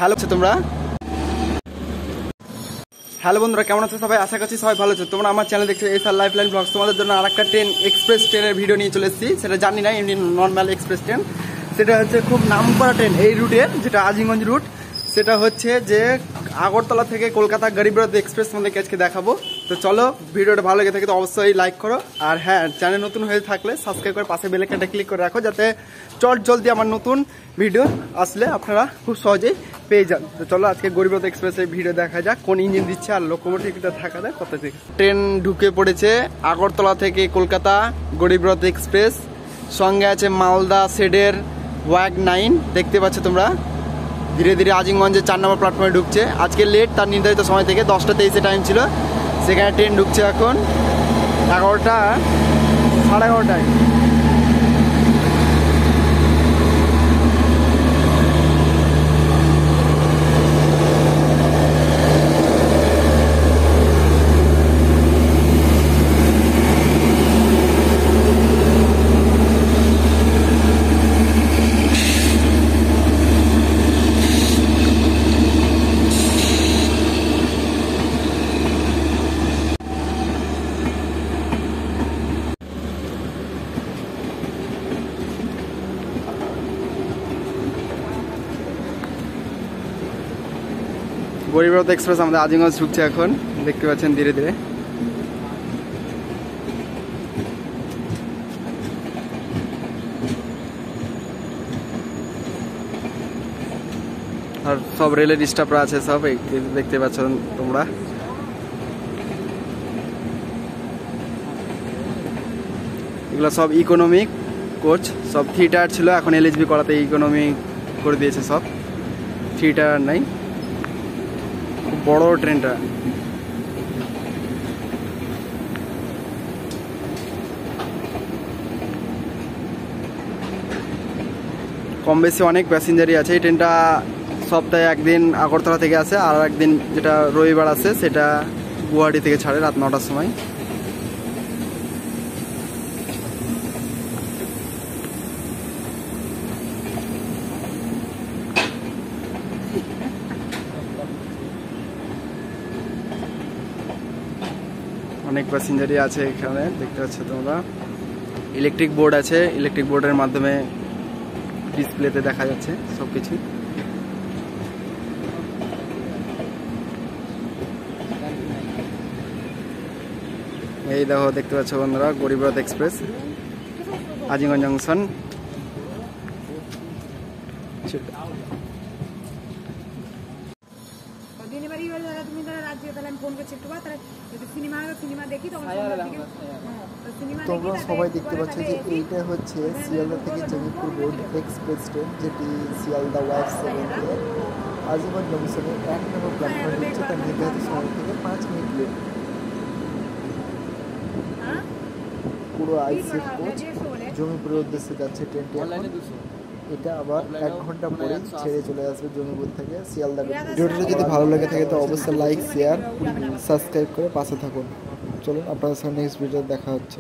Hello তোমরা hello বন্ধুরা, কেমন আছো সবাই? আশা করছি সবাই ভালো আছো। তোমরা আমার চ্যানেল দেখছো এসআর লাইফলাইন ব্লগস। তোমাদের জন্য আরেকটা ট্রেন, এক্সপ্রেস ট্রেনের ভিডিও নিয়ে চলে এসেছি। সেটা জানি না, এমনি নর্মাল এক্সপ্রেস ট্রেন। সেটা হচ্ছে খুব নামকরা ট্রেন এই রুটের, যেটা আজিমগঞ্জ রুট। সেটা হচ্ছে যে আগরতলা থেকে কলকাতা গরিব রথ এক্সপ্রেস তোমাদেরকে আজকে দেখাবো। তো চলো, ভিডিওটা ভালো লেগে থাকে তো অবশ্যই লাইক করো, আর হ্যাঁ, চ্যানেল নতুন হয়ে থাকলে সাবস্ক্রাইব করে পাশে বেল আইকনটা ক্লিক করে রাখো, যাতে জলদি আমার নতুন ভিডিও আসলে আপনারা খুব সহজেই পেয়ে যান। তো চলো আজকে গরিব রথ এক্সপ্রেসের ভিডিও দেখা যাক, কোন ইঞ্জিন দিচ্ছে আর লোকোমোটিভটা থাকা যায় কত থেকে। ট্রেন ঢুকে পড়েছে আগরতলা থেকে কলকাতা গরিব রথ এক্সপ্রেস। সঙ্গে আছে মালদা শেডের ওয়াগ 9, দেখতে পাচ্ছ তোমরা। ধীরে ধীরে আজিমগঞ্জের 4 নম্বর প্ল্যাটফর্মে ঢুকছে। আজকে লেট, তার নির্ধারিত সময় থেকে 10টা 23-এ টাইম ছিল। সেখানে ট্রেন ঢুকছে এখন 11টা সাড়ে 11টায়। গরিব রথ এক্সপ্রেস আমাদের আজিমগঞ্জ ঢুকছে এখন, দেখতে পাচ্ছেন ধীরে ধীরে। আর সব রেলের স্টাফরা আছে, সব দেখতে পাচ্ছ তোমরা। এগুলো সব ইকোনমিক কোচ, সব 3 টায়ার ছিল, এখন এলএইচবি করাতে ইকোনমিক করে দিয়েছে সব। 3 টায়ার নাই, বড় ট্রেনটা। কম বেশি অনেক প্যাসেঞ্জারই আছে। এই ট্রেনটা সপ্তাহে একদিন আগরতলা থেকে আসে, আর একদিন যেটা রবিবার আসে সেটা গুয়াহাটি থেকে ছাড়ে রাত 9টার সময়। অনেক প্যাসেঞ্জারই আছে এখানে, দেখতে পাচ্ছ তোমরা। ইলেকট্রিক বোর্ড আছে, ইলেকট্রিক বোর্ডের মাধ্যমে ডিসপ্লেতে দেখা যাচ্ছে সবকিছু। এই দেখো, দেখতে পাচ্ছ বন্ধুরা, গরিব রথ এক্সপ্রেস আজিমগঞ্জ জংশন। তোমরা সবাই দেখতে পাচ্ছ যে এইটা হচ্ছে শিয়ালদা থেকে জমিপুর রোড এক্সপ্রেস ট্রেন, যেটি শিয়ালদা ওয়াগ 7 থেকে আজিমগঞ্জ জংশনে 1 নম্বর প্ল্যাটফর্মে ঢুকছে। তার নির্ধারিত সময় থেকে 5 মিনিট লেট। পুরো আইসিএফ কোচ জমিপুরের উদ্দেশ্যে যাচ্ছে ট্রেনটি। এটা আবার 1 ঘন্টা পরে ছেড়ে চলে আসবে জমিপুর থেকে শিয়ালদা। ভিডিওটা যদি ভালো লেগে থাকে তো অবশ্যই লাইক, শেয়ার, সাবস্ক্রাইব করে পাশে থাকুন। চলুন আপনাদের সঙ্গে নেক্সট ভিডিও দেখা হচ্ছে।